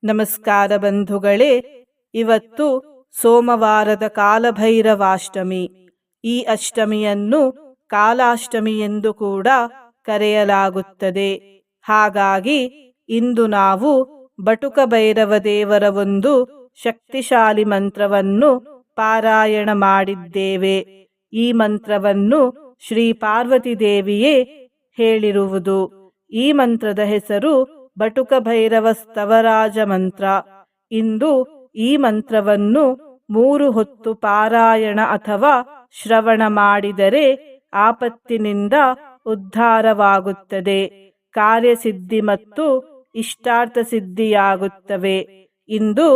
ನಮಸ್ಕಾರ ಬಂಧುಗಳೇ, ಇವತ್ತು ಸೋಮವಾರದ ಕಾಲಭೈರವಾಷ್ಟಮಿ. ಈ ಅಷ್ಟಮಿಯನ್ನು ಕಾಲಾಷ್ಟಮಿ ಎಂದು ಕೂಡ ಕರೆಯಲಾಗುತ್ತದೆ. ಹಾಗಾಗಿ ಇಂದು ನಾವು ಬಟುಕ ಭೈರವ ದೇವರ ಒಂದು ಶಕ್ತಿಶಾಲಿ ಮಂತ್ರವನ್ನು ಪಾರಾಯಣ ಮಾಡಿದ್ದೇವೆ. ಈ ಮಂತ್ರವನ್ನು ಶ್ರೀ ಪಾರ್ವತಿ ದೇವಿಯೇ ಹೇಳಿರುವುದು. ಈ ಮಂತ್ರದ ಹೆಸರು ಬಟುಕ ಭೈರವ ಸ್ತವರಾಜ ಮಂತ್ರ. ಇಂದು ಈ ಮಂತ್ರವನ್ನು 3 ಹೊತ್ತು ಪಾರಾಯಣ ಅಥವಾ ಶ್ರವಣ ಮಾಡಿದರೆ ಆಪತ್ತಿನಿಂದ ಉದ್ಧಾರವಾಗುತ್ತದೆ, ಕಾರ್ಯಸಿದ್ಧಿ ಮತ್ತು ಇಷ್ಟಾರ್ಥ ಸಿದ್ಧಿಯಾಗುತ್ತವೆ. ಇಂದು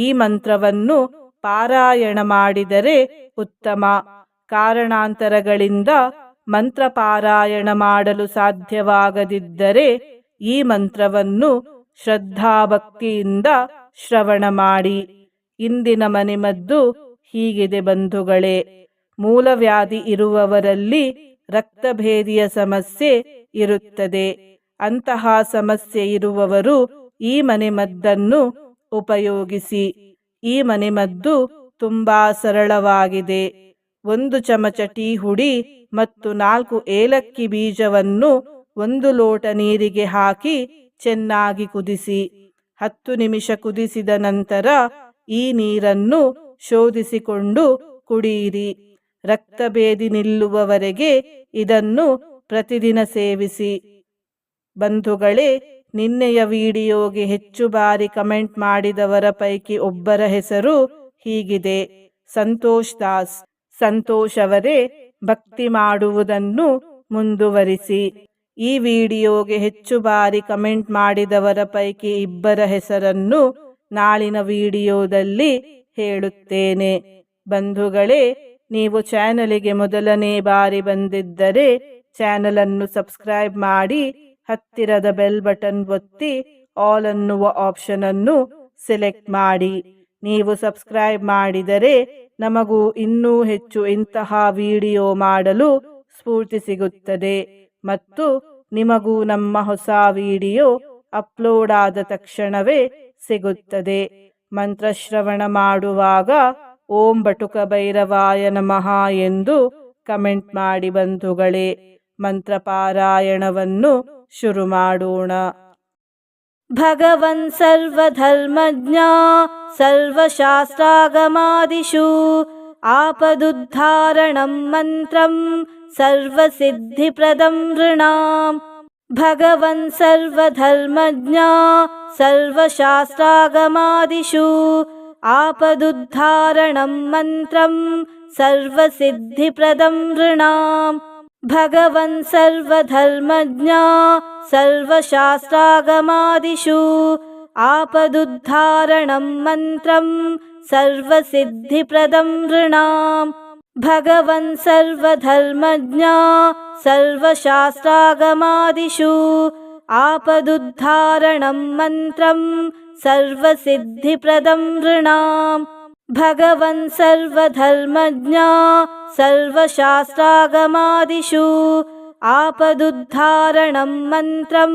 ಈ ಮಂತ್ರವನ್ನು ಪಾರಾಯಣ ಮಾಡಿದರೆ ಉತ್ತಮ. ಕಾರಣಾಂತರಗಳಿಂದ ಮಂತ್ರ ಪಾರಾಯಣ ಮಾಡಲು ಸಾಧ್ಯವಾಗದಿದ್ದರೆ ಈ ಮಂತ್ರವನ್ನು ಶ್ರದ್ಧಾಭಕ್ತಿಯಿಂದ ಶ್ರವಣ ಮಾಡಿ. ಇಂದಿನ ಮನೆಮದ್ದು ಹೀಗಿದೆ ಬಂಧುಗಳೇ. ಮೂಲವ್ಯಾಧಿ ಇರುವವರಲ್ಲಿ ರಕ್ತಭೇದಿಯ ಸಮಸ್ಯೆ ಇರುತ್ತದೆ. ಅಂತಹ ಸಮಸ್ಯೆ ಇರುವವರು ಈ ಮನೆಮದ್ದನ್ನು ಉಪಯೋಗಿಸಿ. ಈ ಮನೆಮದ್ದು ತುಂಬಾ ಸರಳವಾಗಿದೆ. 1 ಚಮಚ ಟೀ ಹುಡಿ ಮತ್ತು 4 ಏಲಕ್ಕಿ ಬೀಜವನ್ನು 1 ಲೋಟ ನೀರಿಗೆ ಹಾಕಿ ಚೆನ್ನಾಗಿ ಕುದಿಸಿ. 10 ನಿಮಿಷ ಕುದಿಸಿದ ನಂತರ ಈ ನೀರನ್ನು ಶೋಧಿಸಿಕೊಂಡು ಕುಡಿಯಿರಿ. ರಕ್ತಭೇದಿ ನಿಲ್ಲುವವರೆಗೆ ಇದನ್ನು ಪ್ರತಿದಿನ ಸೇವಿಸಿ. ಬಂಧುಗಳೇ, ನಿನ್ನೆಯ ವಿಡಿಯೋಗೆ ಹೆಚ್ಚು ಬಾರಿ ಕಮೆಂಟ್ ಮಾಡಿದವರ ಪೈಕಿ ಒಬ್ಬರ ಹೆಸರು ಹೀಗಿದೆ, ಸಂತೋಷ್ ದಾಸ್. ಸಂತೋಷ್ ಅವರೇ, ಭಕ್ತಿ ಮಾಡುವುದನ್ನು ಮುಂದುವರಿಸಿ. ಈ ವಿಡಿಯೋಗೆ ಹೆಚ್ಚು ಬಾರಿ ಕಮೆಂಟ್ ಮಾಡಿದವರ ಪೈಕಿ ಇಬ್ಬರ ಹೆಸರನ್ನು ನಾಳಿನ ವಿಡಿಯೋದಲ್ಲಿ ಹೇಳುತ್ತೇನೆ. ಬಂಧುಗಳೇ, ನೀವು ಚಾನಲಿಗೆ ಮೊದಲನೇ ಬಾರಿ ಬಂದಿದ್ದರೆ ಚಾನಲ್ ಅನ್ನು ಸಬ್ಸ್ಕ್ರೈಬ್ ಮಾಡಿ, ಹತ್ತಿರದ ಬೆಲ್ ಬಟನ್ ಒತ್ತಿ ಆಲ್ ಅನ್ನುವ ಆಪ್ಷನ್ ಅನ್ನು ಸೆಲೆಕ್ಟ್ ಮಾಡಿ. ನೀವು ಸಬ್ಸ್ಕ್ರೈಬ್ ಮಾಡಿದರೆ ನಮಗೂ ಇನ್ನೂ ಹೆಚ್ಚು ಇಂತಹ ವಿಡಿಯೋ ಮಾಡಲು ಸ್ಫೂರ್ತಿ ಸಿಗುತ್ತದೆ ಮತ್ತು ನಿಮಗೂ ನಮ್ಮ ಹೊಸ ವಿಡಿಯೋ ಅಪ್ಲೋಡ್ ಆದ ತಕ್ಷಣವೇ ಸಿಗುತ್ತದೆ. ಮಂತ್ರಶ್ರವಣ ಮಾಡುವಾಗ ಓಂ ಬಟುಕ ಭೈರವಾಯ ನಮಃ ಎಂದು ಕಮೆಂಟ್ ಮಾಡಿ ಬಂಧುಗಳೇ. ಮಂತ್ರ ಪಾರಾಯಣವನ್ನು ಶುರು ಮಾಡೋಣ. ಭಗವನ್ ಸರ್ವಧರ್ಮಜ್ಞ ಸರ್ವಶಾಸ್ತ್ರಾಗಮಾದಿಷು ಆಪದುದ್ಧಾರಣಂ ಮಂತ್ರಂ ಸರ್ವಸಿದ್ಧಿಪ್ರದಂ ನೃಣಾಂ. ಭಗವನ್ ಸರ್ವಧರ್ಮಜ್ಞ ಸರ್ವಶಾಸ್ತ್ರಾಗಮಾದಿಷು ಆಪದುದ್ಧಾರಣಂ ಮಂತ್ರಂ ಸರ್ವಸಿದ್ಧಿಪ್ರದಂ ನೃಣಾಂ. ಭಗವನ್ ಸರ್ವಧರ್ಮಜ್ಞ ಸರ್ವಶಾಸ್ತ್ರಾಗಮಾದಿಷು ಆಪದುದ್ಧಾರಣಂ ಮಂತ್ರಂ ಸರ್ವಸಿದ್ಧಿಪ್ರದಂ ನೃಣಾಂ. ಭಗವನ್ ಸರ್ವಧರ್ಮಜ್ಞ ಸರ್ವಶಾಸ್ತ್ರಾಗಮಾದಿಷು ಆಪದುದ್ಧಾರಣಂ ಮಂತ್ರಂ ಸರ್ವಸಿದ್ಧಿಪ್ರದಂ ನೃಣಾಂ. ಭಗವನ್ ಸರ್ವಧರ್ಮಜ್ಞ ಸರ್ವಶಾಸ್ತ್ರಾಗಮಾದಿಷು ಆಪದುದ್ಧಾರಣಂ ಮಂತ್ರಂ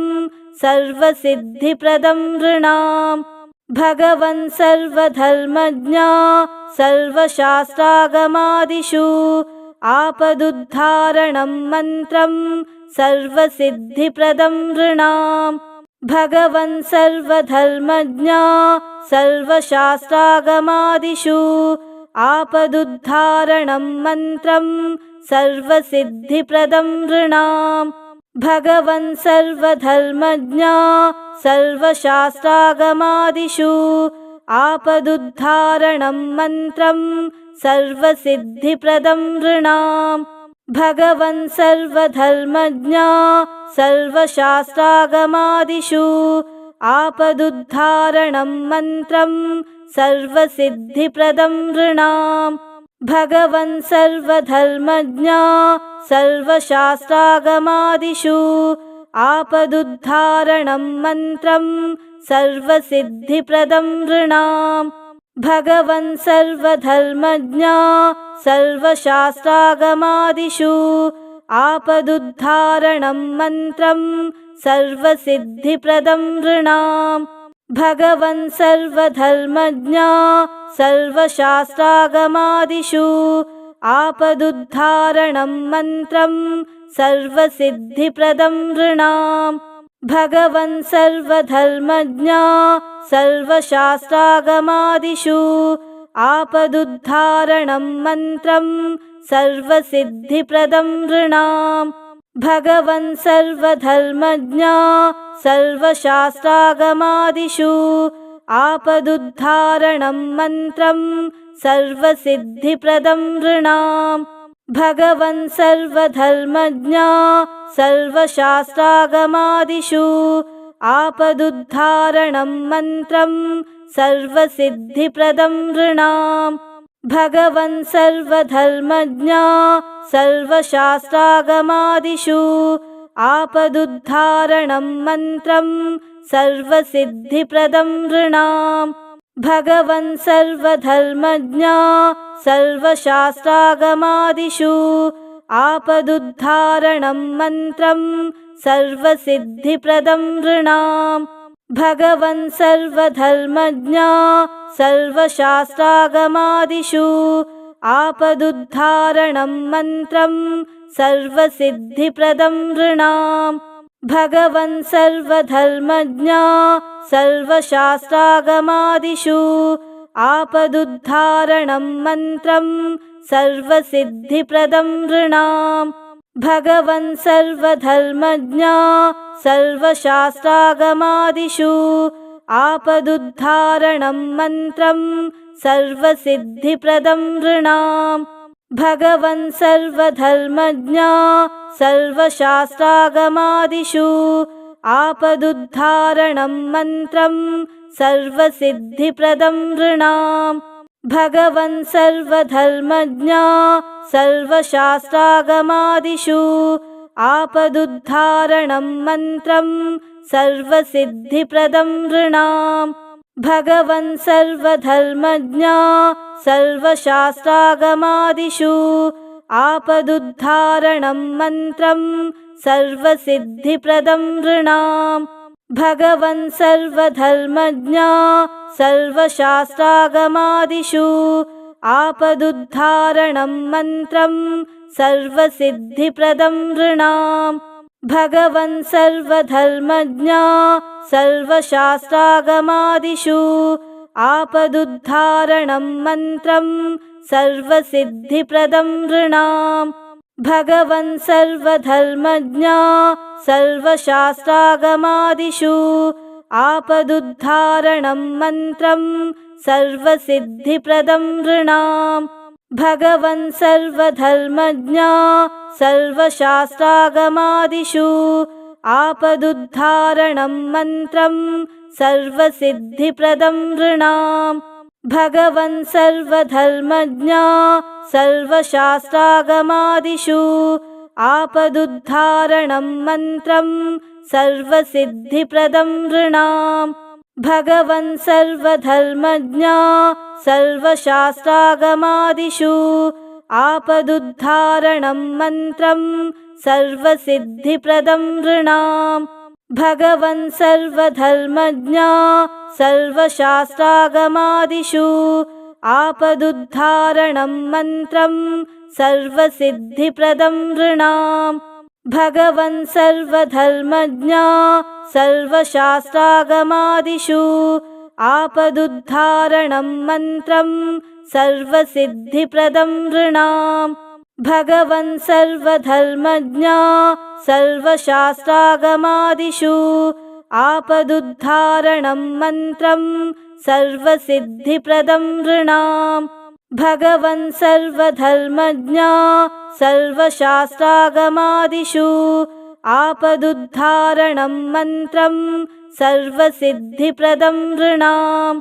ಸರ್ವಸಿದ್ಧಿಪ್ರದಂ ನೃಣಾಂ. ಭಗವನ್ ಸರ್ವಧರ್ಮಜ್ಞ ಸರ್ವಶಾಸ್ತ್ರಾಗಮಾದಿಷು ಆಪದುದ್ಧಾರಣಂ ಮಂತ್ರಂ ಸರ್ವಸಿದ್ಧಿಪ್ರದಂ ನೃಣಾಂ. ಭಗವನ್ ಸರ್ವಧರ್ಮಜ್ಞ ಸರ್ವಶಾಸ್ತ್ರಾಗಮಾದಿಷು ಆಪದುದ್ಧಾರಣಂ ಮಂತ್ರಂ ಸರ್ವಸಿದ್ಧಿಪ್ರದಂ ನೃಣಾಂ. ಭಗವನ್ ಸರ್ವಧರ್ಮಜ್ಞ ಸರ್ವಶಾಸ್ತ್ರಾಗಮಾದಿಷು ಆಪದುದ್ಧಾರಣಂ ಮಂತ್ರಂ ಸರ್ವಸಿದ್ಧಿಪ್ರದಂ ನೃಣಾಂ. ಭಗವನ್ ಸರ್ವಧರ್ಮಜ್ಞ ಸರ್ವಶಾಸ್ತ್ರಾಗಮಾದಿಷು ಆಪದುದ್ಧಾರಣಂ ಮಂತ್ರಂ ಸರ್ವಸಿದ್ಧಿಪ್ರದಂ ನೃಣಾಂ. ಭಗವನ್ ಸರ್ವಧರ್ಮಜ್ಞ ಸರ್ವಶಾಸ್ತ್ರಾಗಮಾದಿಷು ಆಪದುದ್ಧಾರಣಂ ಮಂತ್ರಂ ಸರ್ವಸಿದ್ಧಿಪ್ರದಂ ನೃಣಾಂ. ಭಗವನ್ ಸರ್ವಧರ್ಮಜ್ಞ ಸರ್ವಶಾಸ್ತ್ರಾಗಮಾದಿಷು ಆಪದುದ್ಧಾರಣಂ ಮಂತ್ರಂ ಸರ್ವಸಿದ್ಧಿಪ್ರದಂ ನೃಣಾಂ. भगवन् सर्वधर्मज्ञा सर्वशास्त्रागमादिषु आपदुद्धारणं मन्त्रं सर्वसिद्धिप्रदं नृणाम् भगवन् सर्वधर्मज्ञा सर्वशास्त्रागमादिषु आपदुद्धारणं मन्त्रं सर्वसिद्धिप्रदं नृणाम् भगवन् सर्वधर्मज्ञा सर्वशास्त्रागमादिषु आपदुद्धारणं मन्त्रं सर्वसिद्धिप्रदं नृणाम् भगवन् सर्वधर्मज्ञा सर्वशास्त्रागमादिषु आपदुद्धारणं मन्त्रं सर्वसिद्धिप्रदं नृणाम् भगवन् सर्वधर्मज्ञा सर्वशास्त्रागमादिषु आपदुद्धारणं मन्त्रं सर्वसिद्धिप्रदं नृणाम् भगवन् सर्वधर्मज्ञा सर्वशास्त्रागमादिषु आपदुद्धारणं मन्त्रं सर्वसिद्धिप्रदं नृणाम् भगवन् सर्वधर्मज्ञा सर्वशास्त्रागमादिषु आपदुद्धारणं मन्त्रं सर्वसिद्धिप्रदं नृणाम् भगवन् सर्वधर्मज्ञा सर्वशास्त्रागमादिषु आपदुद्धारणं मन्त्रं सर्वसिद्धिप्रदं नृणाम् भगवन् सर्वधर्मज्ञा सर्वशास्त्रागमादिषु आपदुद्धारणं मन्त्रं सर्वसिद्धिप्रदं नृणाम् भगवन् सर्वधर्मज्ञा सर्वशास्त्रागमादिषु आपदुद्धारणं मन्त्रं सर्वसिद्धिप्रदं नृणाम् भगवन् सर्वधर्मज्ञा सर्वशास्त्रागमादिषु आपदुद्धारणं मन्त्रं सर्वसिद्धिप्रदं नृणाम् भगवन् सर्वधर्मज्ञा सर्वशास्त्रागमादिषु आपदुद्धारणं मन्त्रं सर्वसिद्धिप्रदं नृणाम् भगवन् सर्वधर्मज्ञा सर्वशास्त्रागमादिषु आपदुद्धारणं मन्त्रं सर्वसिद्धिप्रदं नृणाम् भगवन् सर्वधर्मज्ञा सर्वशास्त्रागमादिषु आपदुद्धारणं मन्त्रं सर्वसिद्धिप्रदं नृणाम् भगवन् सर्वधर्मज्ञा सर्वशास्त्रागमादिषु आपदुद्धारणं मन्त्रं सर्वसिद्धिप्रदं नृणाम् भगवन् सर्वधर्मज्ञा सर्वशास्त्रागमादिषु आपदुद्धारणं मन्त्रं सर्वसिद्धिप्रदं नृणाम् भगवन् सर्वधर्मज्ञा सर्वशास्त्रागमादिषु आपदुद्धारणं मन्त्रं सर्वसिद्धिप्रदं नृणाम् भगवन् सर्वधर्मज्ञा सर्वशास्त्रागमादिषु आपदुद्धारणं मन्त्रं सर्वसिद्धिप्रदं नृणाम् भगवन् सर्वधर्मज्ञा सर्वशास्त्रागमादिषु आपदुद्धारणं मन्त्रं सर्वसिद्धिप्रदं नृणाम् भगवन् सर्वधर्मज्ञा सर्वशास्त्रागमादिषु आपदुद्धारणं मन्त्रं सर्वसिद्धिप्रदं नृणाम् भगवन् सर्वधर्मज्ञा सर्वशास्त्रागमादिषु आपदुद्धारणं मन्त्रं सर्वसिद्धिप्रदं नृणाम् भगवन् सर्वधर्मज्ञा सर्वशास्त्रागमादिषु आपदुद्धारणं मन्त्रं सर्वसिद्धिप्रदं नृणाम्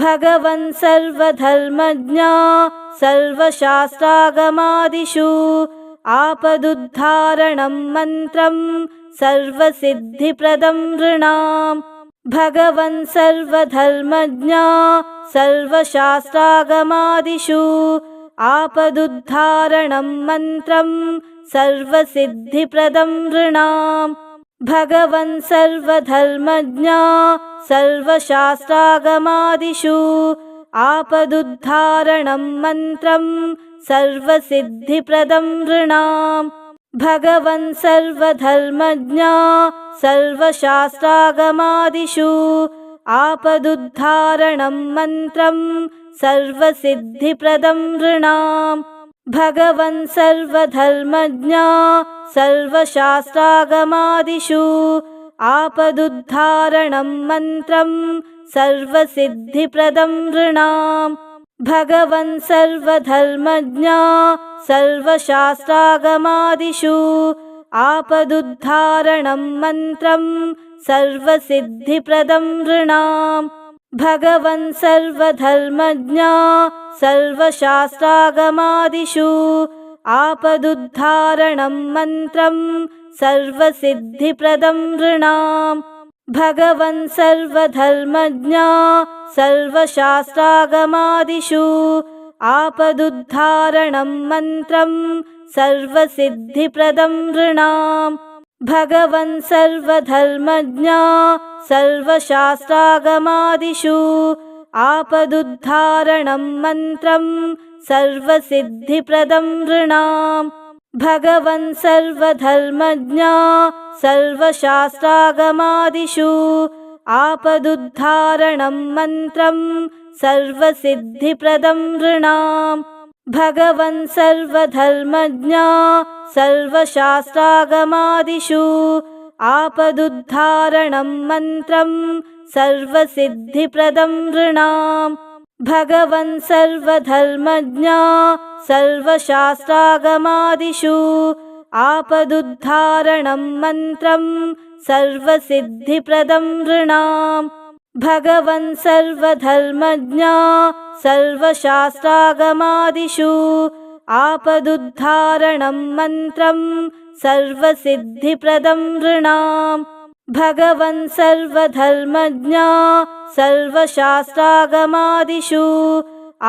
भगवन् सर्वधर्मज्ञा सर्वशास्त्रागमादिषु आपदुद्धारणं मन्त्रं सर्वसिद्धिप्रदं नृणाम् भगवन् सर्वधर्मज्ञा सर्वशास्त्रागमादिषु आपदुद्धारणं मन्त्रं सर्वसिद्धिप्रदं नृणाम् भगवन् सर्वधर्मज्ञा सर्वशास्त्रागमादिषु आपदुद्धारणं मन्त्रं सर्वसिद्धिप्रदं नृणाम् भगवन् सर्वधर्मज्ञा सर्वशास्त्रागमादिषु आपदुद्धारणं मन्त्रं सर्वसिद्धिप्रदं नृणाम् भगवन् सर्वधर्मज्ञा सर्वशास्त्रागमादिषु आपदुद्धारणं मन्त्रं सर्वसिद्धिप्रदं नृणाम् भगवन् सर्वधर्मज्ञा सर्वशास्त्रागमादिषु आपदुद्धारणं मन्त्रं सर्वसिद्धिप्रदं नृणाम् भगवन् सर्वधर्मज्ञा सर्वशास्त्रागमादिषु आपदुद्धारणं मन्त्रं सर्वसिद्धिप्रदं नृणाम् भगवन् सर्वधर्मज्ञा सर्वशास्त्रागमादिषु आपदुद्धारणं मन्त्रं सर्वसिद्धिप्रदं नृणाम् भगवन् सर्वधर्मज्ञा सर्वशास्त्रागमादिषु आपदुद्धारणं मन्त्रं सर्वसिद्धिप्रदं नृणाम् भगवन् सर्वधर्मज्ञा सर्वशास्त्रागमादिषु आपदुद्धारणं मन्त्रं सर्वसिद्धिप्रदं नृणाम् भगवन् सर्वधर्मज्ञा सर्वशास्त्रागमादिषु आपदुद्धारणं मन्त्रं सर्वसिद्धिप्रदं नृणाम् भगवन् सर्वधर्मज्ञा सर्वशास्त्रागमादिषु आपदुद्धारणं मन्त्रं सर्वसिद्धिप्रदं नृणाम् भगवन् सर्वधर्मज्ञा सर्वशास्त्रागमादिषु आपदुद्धारणं मन्त्रं सर्वसिद्धिप्रदं नृणाम् भगवन् सर्वधर्मज्ञा सर्वशास्त्रागमादिषु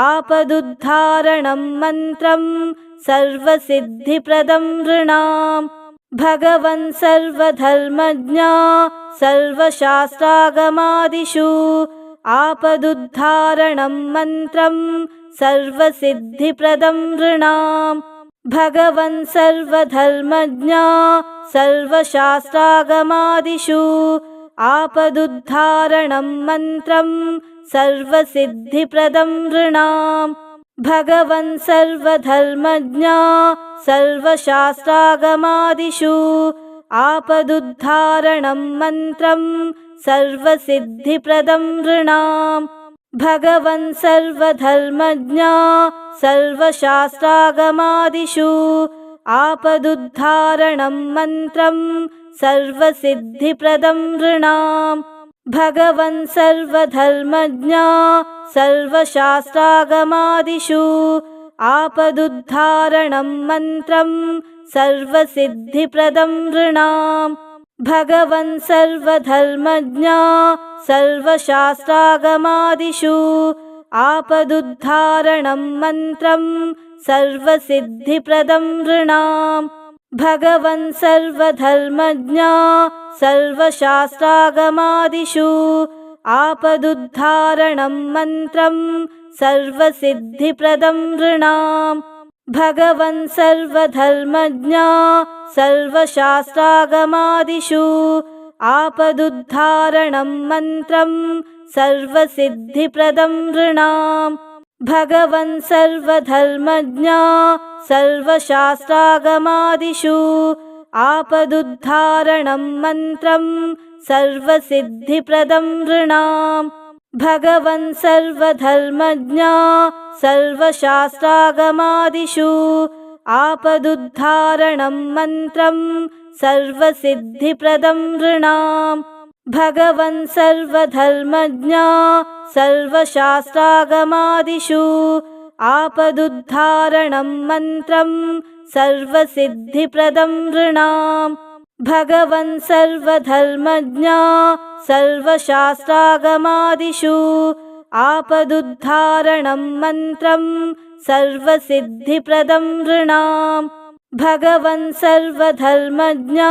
आपदुद्धारणं मन्त्रं सर्वसिद्धिप्रदं नृणाम् भगवन् सर्वधर्मज्ञा सर्वशास्त्रागमादिषु आपदुद्धारणं मन्त्रं सर्वसिद्धिप्रदं नृणाम् भगवन् सर्वधर्मज्ञा सर्वशास्त्रागमादिषु आपदुद्धारणं मन्त्रं सर्वसिद्धिप्रदं नृणाम् भगवन् सर्वधर्मज्ञा सर्वशास्त्रागमादिषु आपदुद्धारणं मन्त्रं सर्वसिद्धिप्रदं नृणाम् भगवन् सर्वधर्मज्ञा सर्वशास्त्रागमादिषु आपदुद्धारणं मन्त्रं सर्वसिद्धिप्रदं नृणाम् भगवन् सर्वधर्मज्ञा सर्वशास्त्रागमादिषु आपदुद्धारणं मन्त्रं सर्वसिद्धिप्रदं नृणाम् भगवन् सर्वधर्मज्ञा सर्वशास्त्रागमादिषु आपदुद्धारणं मन्त्रं सर्वसिद्धिप्रदं नृणाम् भगवन् सर्वधर्मज्ञा सर्वशास्त्रागमादिषु आपदुद्धारणं मन्त्रं सर्वसिद्धिप्रदं नृणाम् भगवन् सर्वधर्मज्ञा सर्वशास्त्रागमादिषु आपदुद्धारणं मन्त्रं सर्वसिद्धिप्रदं नृणाम् भगवन् सर्वधर्मज्ञा सर्वशास्त्रागमादिषु आपदुद्धारणं मन्त्रं सर्वसिद्धिप्रदं नृणाम् भगवन् सर्वधर्मज्ञा सर्वशास्त्रागमादिषु आपदुद्धारणं मन्त्रं सर्वसिद्धिप्रदं नृणाम् भगवन् सर्वधर्मज्ञा सर्वशास्त्रागमादिषु आपदुद्धारणं मन्त्रं सर्वसिद्धिप्रदं नृणाम् भगवन् सर्वधर्मज्ञा सर्वशास्त्रागमादिषु आपदुद्धारणं मन्त्रं सर्वसिद्धिप्रदं नृणाम् भगवन् सर्वधर्मज्ञा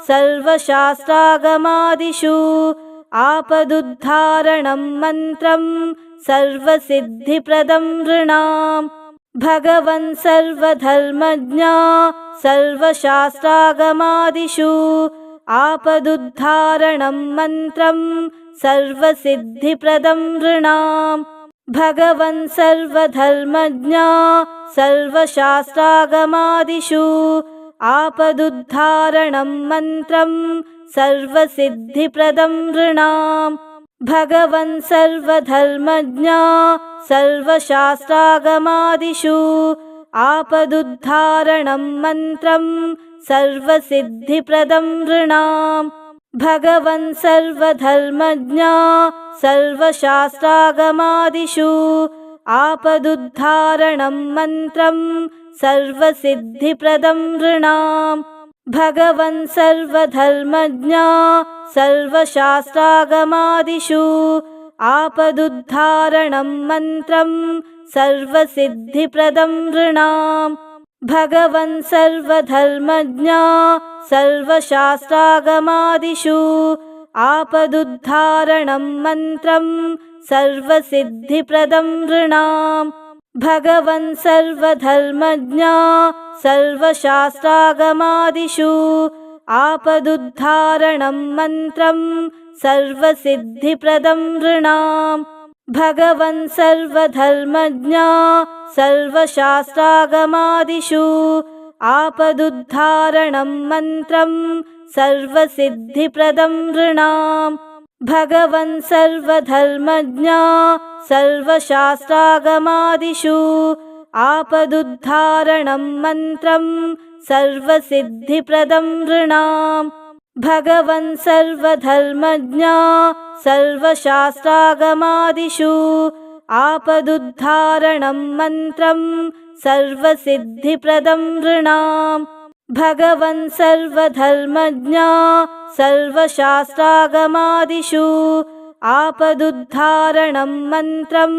सर्वशास्त्रागमादिषु आपदुद्धारणं मन्त्रं सर्वसिद्धिप्रदं नृणाम् भगवन् सर्वधर्मज्ञा सर्वशास्त्रागमादिषु आपदुद्धारणं मन्त्रं सर्वसिद्धिप्रदं नृणाम् भगवन् सर्वधर्मज्ञा सर्वशास्त्रागमादिषु आपदुद्धारणं मन्त्रं सर्वसिद्धिप्रदं नृणाम् भगवन् सर्वधर्मज्ञा सर्वशास्त्रागमादिषु आपदुद्धारणं मन्त्रं सर्वसिद्धिप्रदं नृणाम् भगवन् सर्वधर्मज्ञा सर्वशास्त्रागमादिषु आपदुद्धारणं मन्त्रं सर्वसिद्धिप्रदं नृणाम् भगवन् सर्वधर्मज्ञा सर्वशास्त्रागमादिषु आपदुद्धारणं मन्त्रं सर्वसिद्धिप्रदं नृणाम् भगवन् सर्वधर्मज्ञा सर्वशास्त्रागमादिषु आपदुद्धारणं मन्त्रं सर्वसिद्धिप्रदं नृणाम् भगवन् सर्वधर्मज्ञा सर्वशास्त्रागमादिषु आपदुद्धारणं मन्त्रं सर्वसिद्धिप्रदं नृणाम् भगवन् सर्वधर्मज्ञा सर्वशास्त्रागमादिषु आपदुद्धारणं मन्त्रं सर्वसिद्धिप्रदं नृणाम् भगवन् सर्वधर्मज्ञा सर्वशास्त्रागमादिषु आपदुद्धारणं मन्त्रं सर्वसिद्धिप्रदं नृणाम् भगवन् सर्वधर्मज्ञा सर्वशास्त्रागमादिषु आपदुद्धारणं मन्त्रं सर्वसिद्धिप्रदं नृणाम् भगवन् सर्वधर्मज्ञा सर्वशास्त्रागमादिषु आपदुद्धारणं मन्त्रं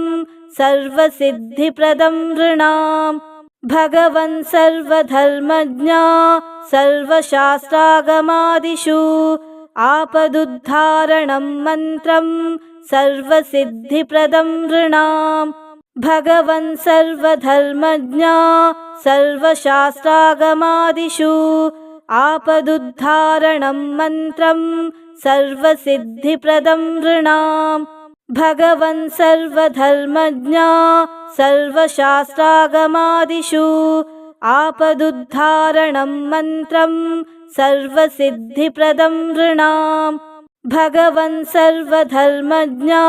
सर्वसिद्धिप्रदं नृणाम् भगवन् सर्वधर्मज्ञा सर्वशास्त्रागमादिषु आपदुद्धारणं मन्त्रं सर्वसिद्धिप्रदं नृणाम् भगवन् सर्वधर्मज्ञा सर्वशास्त्रागमादिषु आपदुद्धारणं मन्त्रं सर्वसिद्धिप्रदं नृणाम् भगवन् सर्वधर्मज्ञा सर्वशास्त्रागमादिषु आपदुद्धारणं मन्त्रं सर्वसिद्धिप्रदं नृणाम् भगवन् सर्वधर्मज्ञा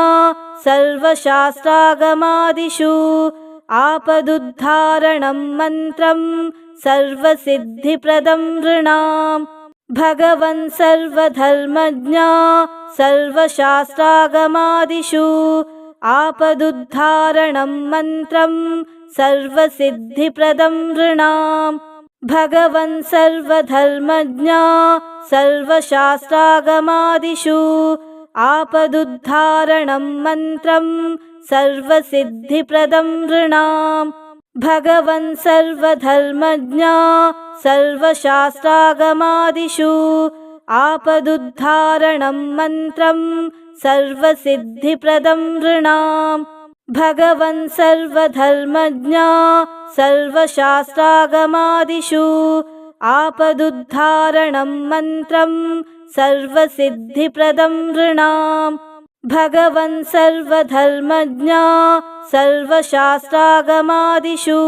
सर्वशास्त्रागमादिषु आपदुद्धारणं मन्त्रं सर्वसिद्धिप्रदं नृणाम् भगवन् सर्वधर्मज्ञा सर्वशास्त्रागमादिषु आपदुद्धारणं मन्त्रं सर्वसिद्धिप्रदं नृणाम् भगवन् सर्वधर्मज्ञा सर्वशास्त्रागमादिषु आपदुद्धारणं मन्त्रं सर्वसिद्धिप्रदं नृणाम् भगवन् सर्वधर्मज्ञा सर्वशास्त्रागमादिषु आपदुद्धारणं मन्त्रं सर्वसिद्धिप्रदं नृणाम् भगवन् सर्वधर्मज्ञा सर्वशास्त्रागमादिषु आपदुद्धारणं मन्त्रं सर्वसिद्धिप्रदं नृणाम् भगवन् सर्वधर्मज्ञा सर्वशास्त्रागमादिषु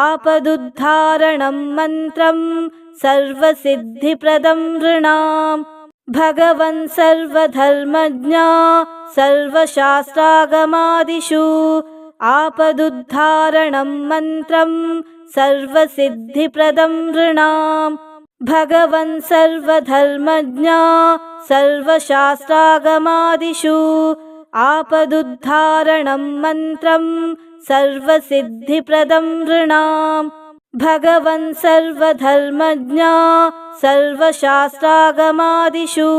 आपदुद्धारणं मन्त्रं सर्वसिद्धिप्रदं नृणाम् भगवन् सर्वधर्मज्ञा सर्वशास्त्रागमादिषु आपदुद्धारणं मन्त्रं सर्वसिद्धिप्रदं नृणाम् भगवन् सर्वधर्मज्ञा सर्वशास्त्रागमादिषु आपदुद्धारणं मन्त्रं सर्वसिद्धिप्रदं नृणाम् भगवन् सर्वधर्मज्ञा सर्वशास्त्रागमादिषु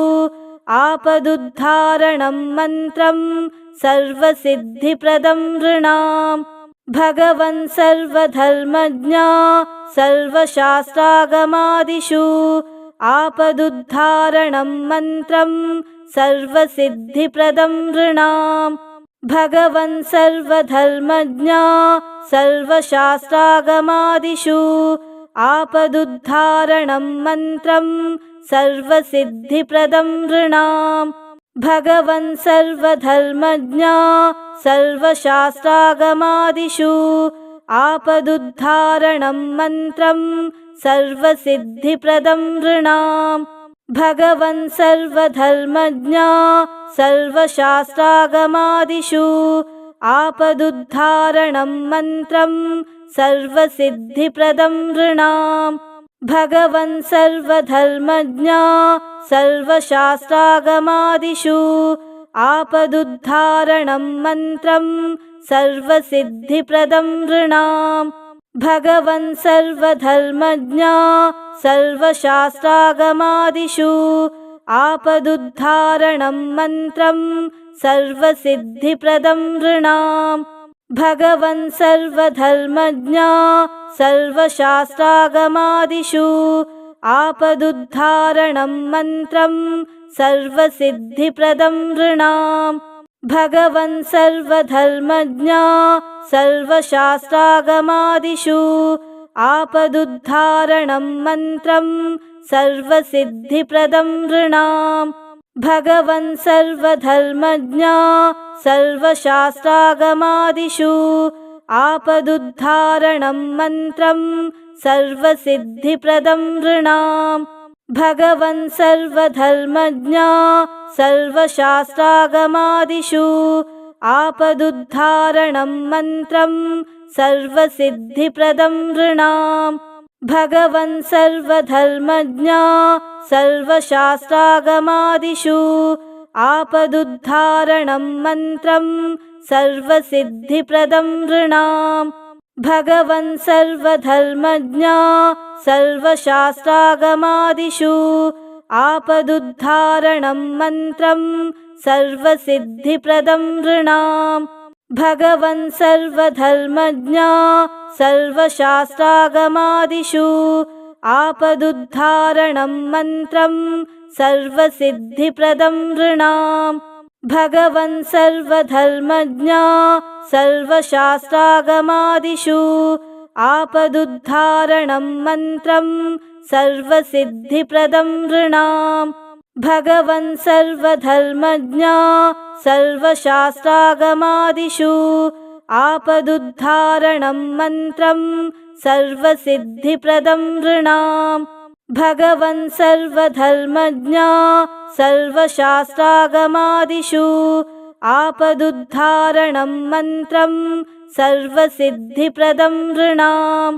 आपदुद्धारणं मन्त्रं सर्वसिद्धिप्रदं नृणाम् भगवन् सर्वधर्मज्ञा सर्वशास्त्रागमादिषु आपदुद्धारणं मन्त्रं सर्वसिद्धिप्रदं नृणाम् भगवन् सर्वधर्मज्ञा सर्वशास्त्रागमादिषु आपदुद्धारणं मन्त्रं सर्वसिद्धिप्रदं नृणाम् भगवन् सर्वधर्मज्ञा सर्वशास्त्रागमादिषु आपदुद्धारणं मन्त्रं सर्वसिद्धिप्रदं नृणाम् भगवन् सर्वधर्मज्ञा सर्वशास्त्रागमादिषु आपदुद्धारणं मन्त्रं सर्वसिद्धिप्रदं नृणाम् भगवन् सर्वधर्मज्ञा सर्वशास्त्रागमादिषु आपदुद्धारणं मन्त्रं सर्वसिद्धिप्रदं नृणाम् भगवन् सर्वधर्मज्ञा सर्वशास्त्रागमादिषु आपदुद्धारणं मन्त्रं सर्वसिद्धिप्रदं नृणाम् भगवन् सर्वधर्मज्ञा सर्वशास्त्रागमादिषु आपदुद्धारणं मन्त्रं सर्वसिद्धिप्रदं नृणाम् भगवन् सर्वधर्मज्ञा सर्वशास्त्रागमादिषु आपदुद्धारणं मन्त्रं सर्वसिद्धिप्रदं नृणाम् भगवन् सर्वधर्मज्ञा सर्वशास्त्रागमादिषु आपदुद्धारणं मन्त्रं सर्वसिद्धिप्रदं नृणाम् भगवन् सर्वधर्मज्ञा सर्वशास्त्रागमादिषु आपदुद्धारणं मन्त्रं सर्वसिद्धिप्रदं नृणाम् भगवन् सर्वधर्मज्ञा सर्वशास्त्रागमादिषु आपदुद्धारणं मन्त्रं सर्वसिद्धिप्रदं नृणाम् भगवन् सर्वधर्मज्ञा सर्वशास्त्रागमादिषु आपदुद्धारणं मन्त्रं सर्वसिद्धिप्रदं नृणाम् भगवन् सर्वधर्मज्ञा सर्वशास्त्रागमादिषु आपदुद्धारणं मन्त्रं सर्वसिद्धिप्रदं नृणाम् भगवन् सर्वधर्मज्ञा सर्वशास्त्रागमादिषु आपदुद्धारणं मन्त्रं सर्वसिद्धिप्रदं नृणाम् भगवन् सर्वधर्मज्ञा सर्वशास्त्रागमादिषु आपदुद्धारणं मन्त्रं सर्वसिद्धिप्रदं नृणाम् भगवन् सर्वधर्मज्ञा सर्वशास्त्रागमादिषु आपदुद्धारणं मन्त्रं सर्वसिद्धिप्रदं नृणाम्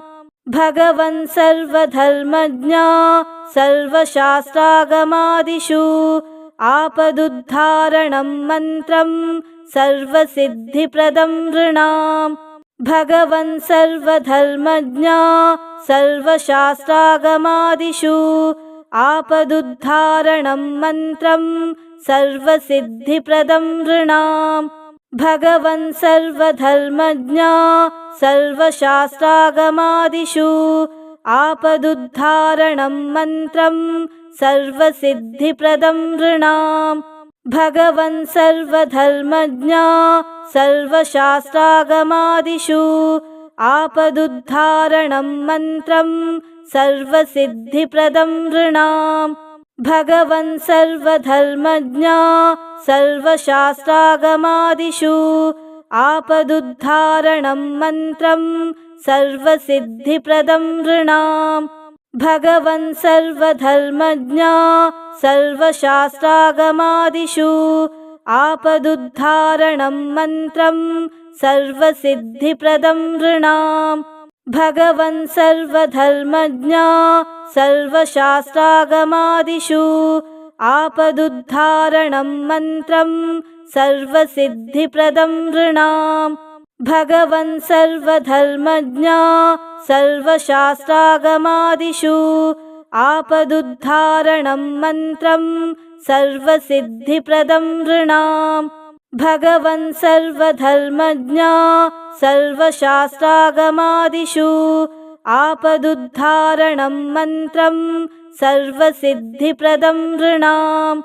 भगवन् सर्वधर्मज्ञा सर्वशास्त्रागमादिषु आपदुद्धारणं मन्त्रं सर्वसिद्धिप्रदं नृणाम् भगवन् सर्वधर्मज्ञा सर्वशास्त्रागमादिषु आपदुद्धारणं मन्त्रं सर्वसिद्धिप्रदं नृणाम् भगवन् सर्वधर्मज्ञा सर्वशास्त्रागमादिषु आपदुद्धारणं मन्त्रं सर्वसिद्धिप्रदं नृणाम् भगवन् सर्वधर्मज्ञा सर्वशास्त्रागमादिषु आपदुद्धारणं मन्त्रं सर्वसिद्धिप्रदं नृणाम् भगवन् सर्वधर्मज्ञा सर्वशास्त्रागमादिषु आपदुद्धारणं मन्त्रं सर्वसिद्धिप्रदं नृणाम् भगवन् सर्वधर्मज्ञा सर्वशास्त्रागमादिषु आपदुद्धारणं मन्त्रं सर्वसिद्धिप्रदं नृणाम् भगवन् सर्वधर्मज्ञा सर्वशास्त्रागमादिषु आपदुद्धारणं मन्त्रं सर्वसिद्धिप्रदं नृणाम् भगवन् सर्वधर्मज्ञा सर्वशास्त्रागमादिषु आपदुद्धारणं मन्त्रं सर्वसिद्धिप्रदं नृणाम् भगवन् सर्वधर्मज्ञा सर्वशास्त्रागमादिषु आपदुद्धारणं मन्त्रं सर्वसिद्धिप्रदं नृणाम्